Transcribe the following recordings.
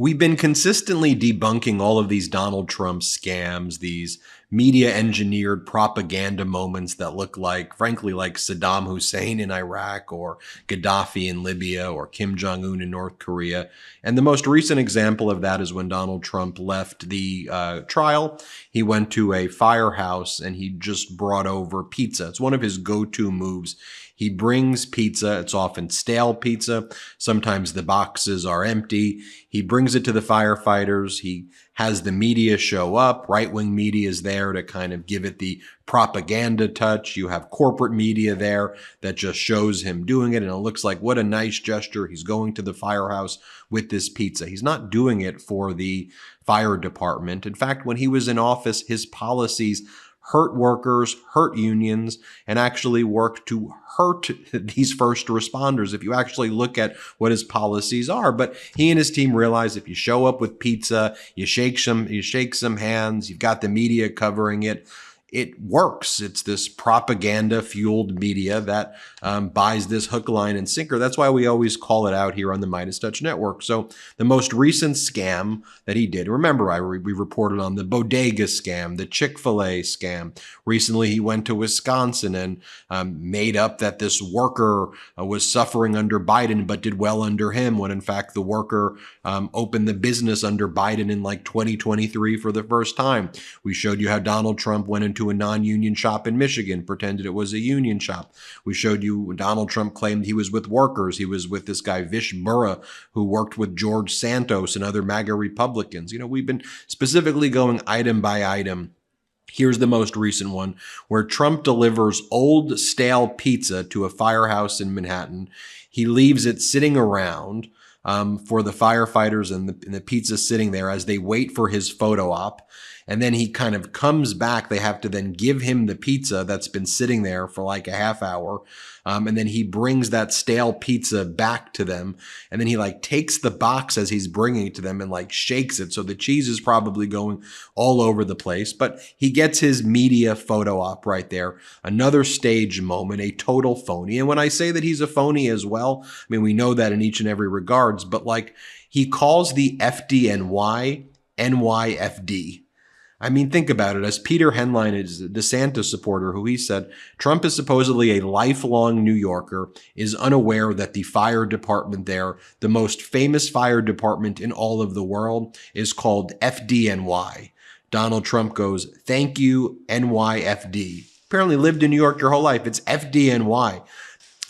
We've been consistently debunking all of these Donald Trump scams, these media engineered propaganda moments that look like, frankly, like Saddam Hussein in Iraq or Gaddafi in Libya or Kim Jong-un in North Korea. And the most recent example of that is when Donald Trump left the trial. He went to a firehouse and he just brought over pizza. It's one of his go-to moves. He brings pizza. It's often stale pizza. Sometimes the boxes are empty. He brings it to the firefighters. He has the media show up. Right-wing media is there to kind of give it the propaganda touch. You have corporate media there that just shows him doing it, and it looks like what a nice gesture. He's going to the firehouse with this pizza. He's not doing it for the fire department. In fact, when he was in office, his policies hurt workers, hurt unions, and actually work to hurt these first responders if you actually look at what his policies are. But he and his team realize if you show up with pizza, you shake some hands, you've got the media covering it, it works. It's this propaganda-fueled media that buys this hook, line, and sinker. That's why we always call it out here on the MeidasTouch network. So the most recent scam that he did, remember, we reported on the bodega scam, the Chick-fil-A scam. Recently, he went to Wisconsin and made up that this worker was suffering under Biden but did well under him, when in fact the worker opened the business under Biden in like 2023 for the first time. We showed you how Donald Trump went into a non-union shop in Michigan, pretended it was a union shop. We showed you when Donald Trump claimed he was with workers. He was with this guy, Vish Burra, who worked with George Santos and other MAGA Republicans. You know, we've been specifically going item by item. Here's the most recent one, where Trump delivers old, stale pizza to a firehouse in Manhattan. He leaves it sitting around for the firefighters and the pizza sitting there as they wait for his photo op. And then he kind of comes back. They have to then give him the pizza that's been sitting there for like a half hour. And then he brings that stale pizza back to them. And then he like takes the box as he's bringing it to them and like shakes it. So the cheese is probably going all over the place, but he gets his media photo op right there. Another stage moment, a total phony. And when I say that he's a phony as well, I mean, we know that in each and every regards, but like he calls the FDNY NYFD. I mean, think about it. As Peter Henline is a DeSantis supporter who he said, Trump is supposedly a lifelong New Yorker, is unaware that the fire department there, the most famous fire department in all of the world, is called FDNY. Donald Trump goes, thank you, NYFD. Apparently lived in New York your whole life. It's FDNY.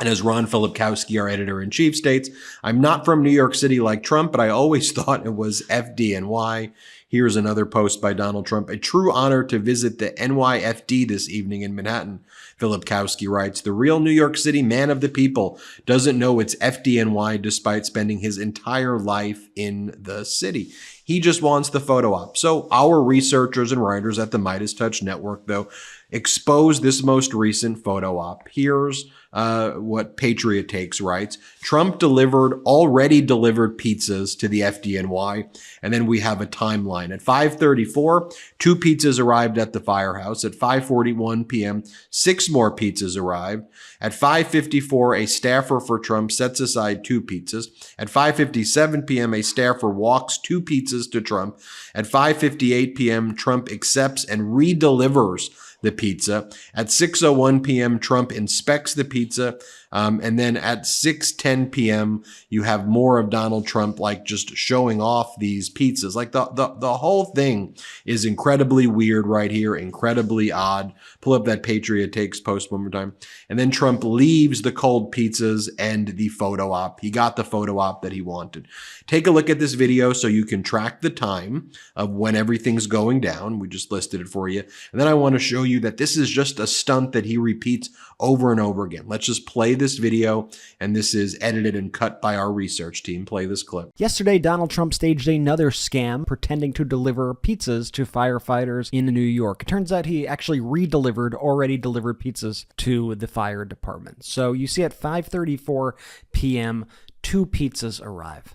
And as Ron Filipkowski, our editor-in-chief, states, I'm not from New York City like Trump, but I always thought it was FDNY. Here's another post by Donald Trump. A true honor to visit the NYFD this evening in Manhattan. Filipkowski writes, the real New York City man of the people doesn't know it's FDNY despite spending his entire life in the city. He just wants the photo op. So our researchers and writers at the MeidasTouch network, though, expose this most recent photo op. Here's what Patriot Takes writes. Trump already delivered pizzas to the FDNY, and then we have a timeline. At 5:34, 2 pizzas arrived at the firehouse. At 5:41 p.m., 6 more pizzas arrived. At 5:54, a staffer for Trump sets aside 2 pizzas. At 5:57 p.m., a staffer walks 2 pizzas to Trump. At 5:58 p.m., Trump accepts and redelivers the pizza. At 6:01 p.m., Trump inspects the pizza. And then at 6:10 p.m., you have more of Donald Trump like just showing off these pizzas. Like the whole thing is incredibly weird right here, incredibly odd. Pull up that Patriot Takes post one more time. And then Trump leaves the cold pizzas and the photo op. He got the photo op that he wanted. Take a look at this video so you can track the time of when everything's going down. We just listed it for you. And then I want to show you that this is just a stunt that he repeats over and over again. Let's just play this video, and this is edited and cut by our research team. Play this clip. Yesterday, Donald Trump staged another scam pretending to deliver pizzas to firefighters in New York. It turns out he actually already delivered pizzas to the fire department. So you see at 5:34 p.m., 2 pizzas arrive.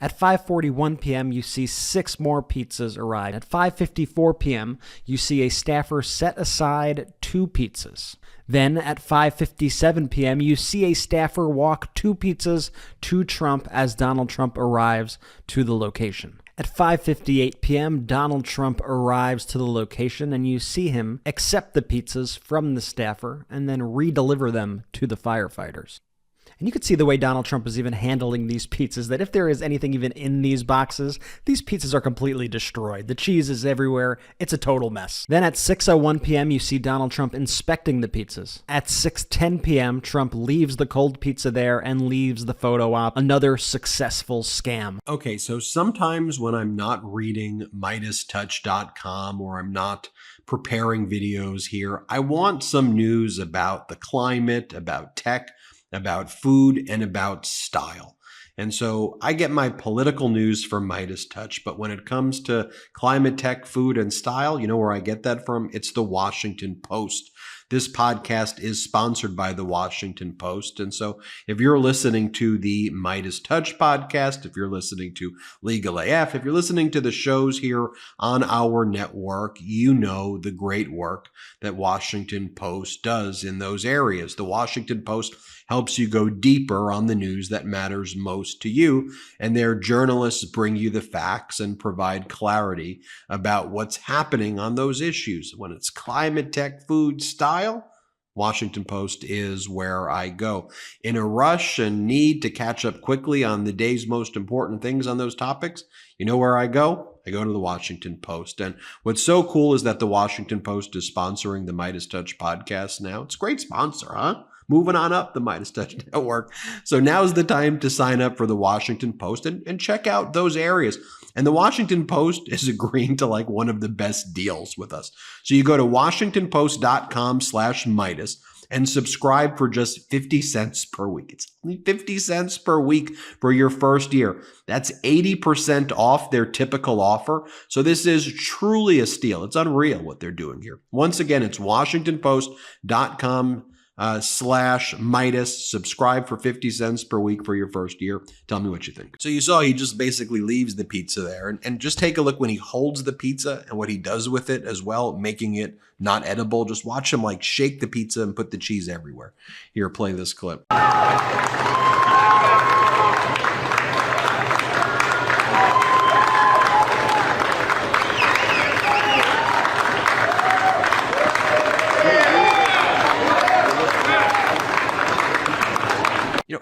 At 5:41 p.m., you see 6 more pizzas arrive. At 5:54 p.m., you see a staffer set aside 2 pizzas. Then at 5:57 p.m., you see a staffer walk 2 pizzas to Trump as Donald Trump arrives to the location. At 5:58 p.m., Donald Trump arrives to the location, and you see him accept the pizzas from the staffer and then re-deliver them to the firefighters. And you could see the way Donald Trump is even handling these pizzas, that if there is anything even in these boxes, these pizzas are completely destroyed. The cheese is everywhere. It's a total mess. Then at 6:01 p.m., you see Donald Trump inspecting the pizzas. At 6:10 p.m., Trump leaves the cold pizza there and leaves the photo op. Another successful scam. Okay, so sometimes when I'm not reading MeidasTouch.com or I'm not preparing videos here, I want some news about the climate, about tech, about food, and about style. And so I get my political news from MeidasTouch, but when it comes to climate, tech, food, and style, you know where I get that from? It's the Washington Post. This podcast is sponsored by the Washington Post. And so if you're listening to the MeidasTouch podcast, if you're listening to Legal AF, if you're listening to the shows here on our network, you know the great work that Washington Post does in those areas. The Washington Post helps you go deeper on the news that matters most to you, and their journalists bring you the facts and provide clarity about what's happening on those issues. When it's climate, tech, food, style, Washington Post is where I go. In a rush and need to catch up quickly on the day's most important things on those topics, you know where I go? I go to the Washington Post. And what's so cool is that the Washington Post is sponsoring the MeidasTouch podcast now. It's a great sponsor, huh? Moving on up the MeidasTouch network. So now's the time to sign up for the Washington Post and check out those areas. And the Washington Post is agreeing to like one of the best deals with us. So you go to washingtonpost.com/Meidas and subscribe for just 50 cents per week. It's only 50 cents per week for your first year. That's 80% off their typical offer. So this is truly a steal. It's unreal what they're doing here. Once again, it's washingtonpost.com/Meidas. Subscribe for 50 cents per week for your first year. Tell me what you think. So you saw he just basically leaves the pizza there, and just take a look when he holds the pizza and what he does with it as well, making it not edible. Just watch him like shake the pizza and put the cheese everywhere. Here, play this clip.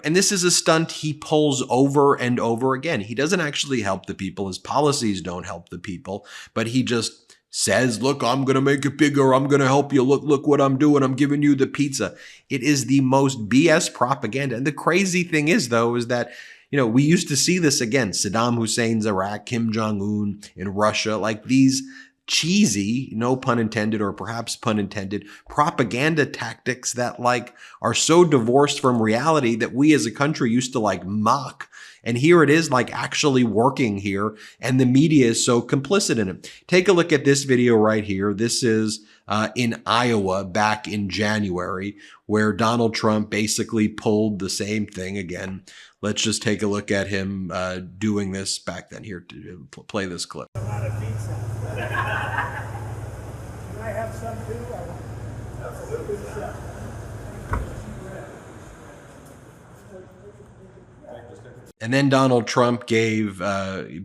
And this is a stunt he pulls over and over again. He doesn't actually help the people. His policies don't help the people, but he just says, look, I'm going to make it bigger. I'm going to help you. Look what I'm doing. I'm giving you the pizza. It is the most BS propaganda. And the crazy thing is, though, is that, we used to see this again. Saddam Hussein's Iraq, Kim Jong-un in Russia, like these cheesy, no pun intended, or perhaps pun intended, propaganda tactics that like are so divorced from reality that we as a country used to like mock. And here it is like actually working here, and the media is so complicit in it. Take a look at this video right here. This is in Iowa back in January, where Donald Trump basically pulled the same thing again. Let's just take a look at him doing this back then. Here, to play this clip. A lot of pizza. Can I have some too? Absolutely. And then Donald Trump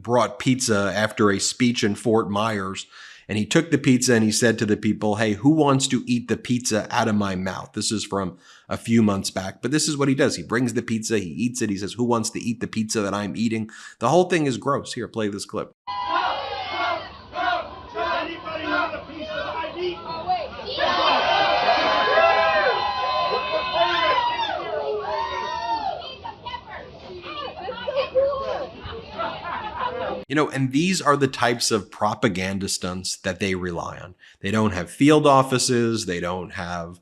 brought pizza after a speech in Fort Myers. And he took the pizza and he said to the people, hey, who wants to eat the pizza out of my mouth? This is from a few months back. But this is what he does. He brings the pizza, he eats it. He says, who wants to eat the pizza that I'm eating? The whole thing is gross. Here, play this clip. Anybody want a piece that I eat? And these are the types of propaganda stunts that they rely on. They don't have field offices. They don't have,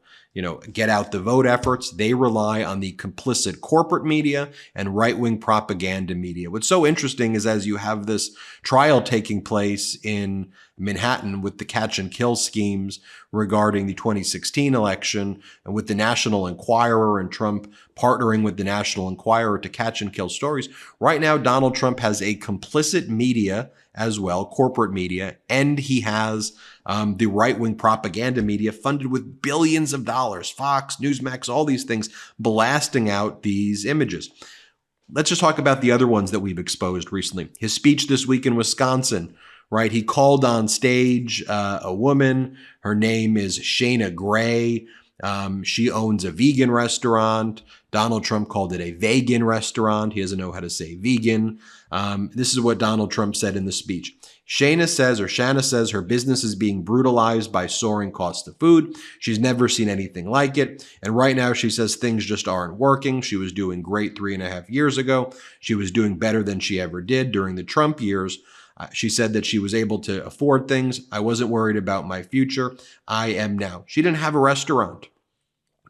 get out the vote efforts. They rely on the complicit corporate media and right-wing propaganda media. What's so interesting is as you have this trial taking place in Manhattan with the catch and kill schemes regarding the 2016 election, and with the National Enquirer and Trump partnering with the National Enquirer to catch and kill stories. Right now, Donald Trump has a complicit media as well, corporate media, and he has the right-wing propaganda media funded with billions of dollars, Fox, Newsmax, all these things, blasting out these images. Let's just talk about the other ones that we've exposed recently. His speech this week in Wisconsin, right? He called on stage a woman. Her name is Shayna Gray. She owns a vegan restaurant. Donald Trump called it a vegan restaurant. He doesn't know how to say vegan. This is what Donald Trump said in the speech. Shanna says her business is being brutalized by soaring costs of food. She's never seen anything like it. And right now she says things just aren't working. She was doing great 3.5 years ago. She was doing better than she ever did during the Trump years. She said that she was able to afford things. I wasn't worried about my future. I am now. She didn't have a restaurant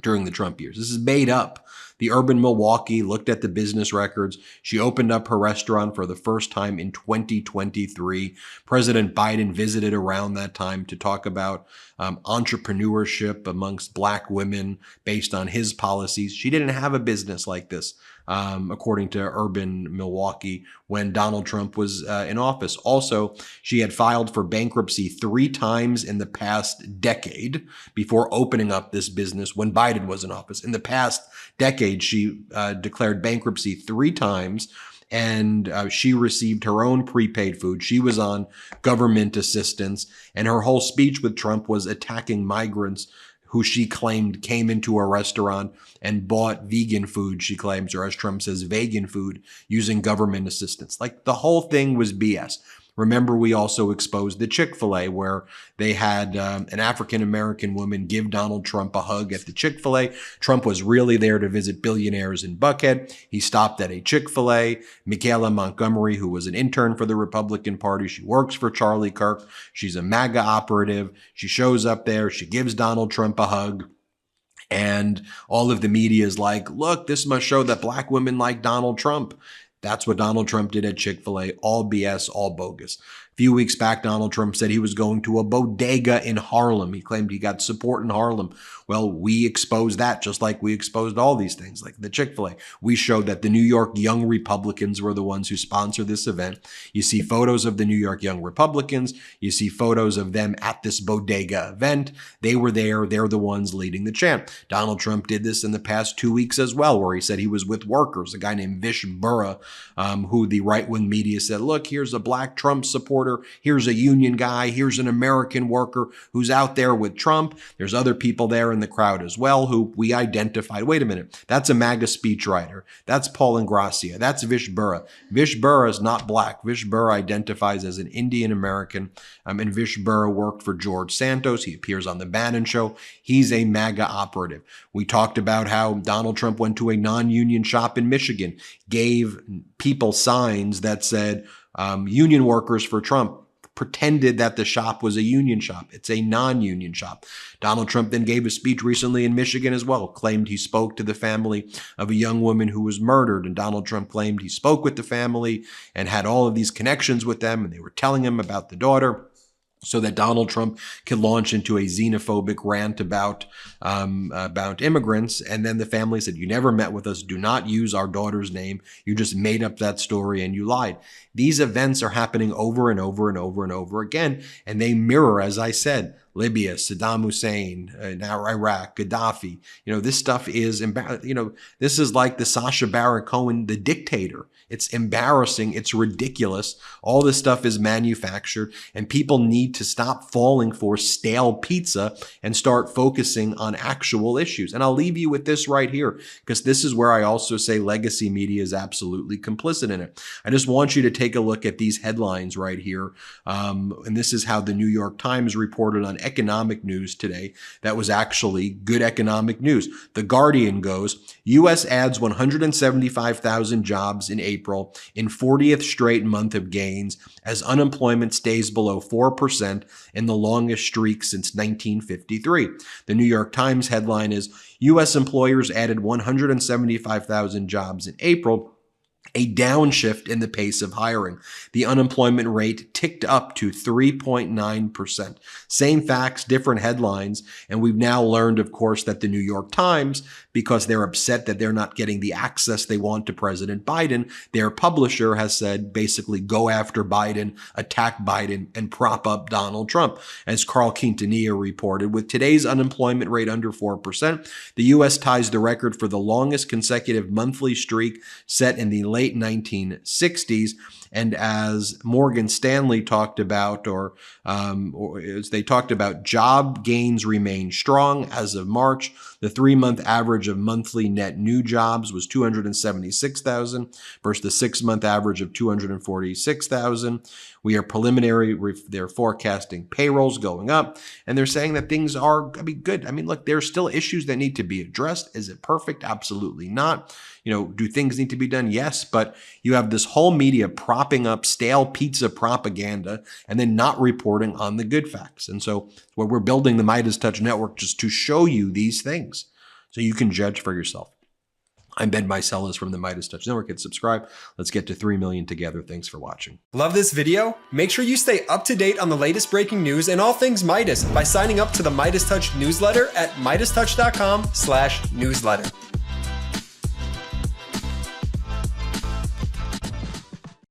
during the Trump years. This is made up. The Urban Milwaukee looked at the business records. She opened up her restaurant for the first time in 2023. President Biden visited around that time to talk about entrepreneurship amongst Black women based on his policies. She didn't have a business like this, according to Urban Milwaukee, when Donald Trump was in office. Also, she had filed for bankruptcy 3 times in the past decade before opening up this business when Biden was in office. In the past decade, she declared bankruptcy 3 times, and she received her own prepaid food. She was on government assistance, and her whole speech with Trump was attacking migrants who she claimed came into a restaurant and bought vegan food, she claims, or as Trump says, vegan food, using government assistance. Like, the whole thing was BS. Remember, we also exposed the Chick-fil-A, where they had an African-American woman give Donald Trump a hug at the Chick-fil-A. Trump was really there to visit billionaires in Buckhead. He stopped at a Chick-fil-A. Michaela Montgomery, who was an intern for the Republican Party, she works for Charlie Kirk. She's a MAGA operative. She shows up there. She gives Donald Trump a hug. And all of the media is like, look, this must show that Black women like Donald Trump. That's what Donald Trump did at Chick-fil-A. All BS, all bogus. A few weeks back, Donald Trump said he was going to a bodega in Harlem. He claimed he got support in Harlem. Well, we exposed that, just like we exposed all these things, like the Chick-fil-A. We showed that the New York Young Republicans were the ones who sponsored this event. You see photos of the New York Young Republicans. You see photos of them at this bodega event. They were there. They're the ones leading the chant. Donald Trump did this in the past 2 weeks as well, where he said he was with workers, a guy named Vish Burra, who the right-wing media said, look, here's a Black Trump supporter. Here's a union guy. Here's an American worker who's out there with Trump. There's other people there in the crowd as well who we identified. Wait a minute. That's a MAGA speechwriter. That's Paul Ingrassia. That's Vish Burra. Vish Burra is not Black. Vish Burra identifies as an Indian American. And Vish Burra worked for George Santos. He appears on the Bannon show. He's a MAGA operative. We talked about how Donald Trump went to a non-union shop in Michigan, gave people signs that said, union workers for Trump, pretended that the shop was a union shop. It's a non-union shop. Donald Trump then gave a speech recently in Michigan as well, claimed he spoke to the family of a young woman who was murdered. And Donald Trump claimed he spoke with the family and had all of these connections with them, and they were telling him about the daughter, so that Donald Trump could launch into a xenophobic rant about immigrants. And then the family said, you never met with us. Do not use our daughter's name. You just made up that story and you lied. These events are happening over and over and over and over again. And they mirror, as I said, Libya, Saddam Hussein, now Iraq, Gaddafi. This stuff is, this is like the Sacha Baron Cohen, The Dictator. It's embarrassing. It's ridiculous. All this stuff is manufactured, and people need to stop falling for stale pizza and start focusing on actual issues. And I'll leave you with this right here, because this is where I also say legacy media is absolutely complicit in it. I just want you to take a look at these headlines right here. And this is how the New York Times reported on economic news today. That was actually good economic news. The Guardian goes, U.S. adds 175,000 jobs in April in 40th straight month of gains as unemployment stays below 4% in the longest streak since 1953. The New York Times headline is, U.S. employers added 175,000 jobs in April, a downshift in the pace of hiring. The unemployment rate ticked up to 3.9%. Same facts, different headlines. And we've now learned, of course, that the New York Times, because they're upset that they're not getting the access they want to President Biden, their publisher has said basically go after Biden, attack Biden, and prop up Donald Trump. As Carl Quintanilla reported, with today's unemployment rate under 4%, the U.S. ties the record for the longest consecutive monthly streak set in the late 1960s. And as Morgan Stanley talked about, or as they talked about, job gains remain strong. As of March, the 3-month average of monthly net new jobs was 276,000 versus the 6-month average of 246,000. We are preliminary. They're forecasting payrolls going up, and they're saying that things are going to be good. I mean, look, there's still issues that need to be addressed. Is it perfect? Absolutely not. Do things need to be done? Yes, but you have this whole media propping up stale pizza propaganda and then not reporting on the good facts. And so we're building the MeidasTouch network just to show you these things so you can judge for yourself. I'm Ben Meiselas from the MeidasTouch Network. Hit subscribe. Let's get to 3 million together. Thanks for watching. Love this video? Make sure you stay up to date on the latest breaking news and all things Midas by signing up to the MeidasTouch newsletter at MeidasTouch.com/newsletter.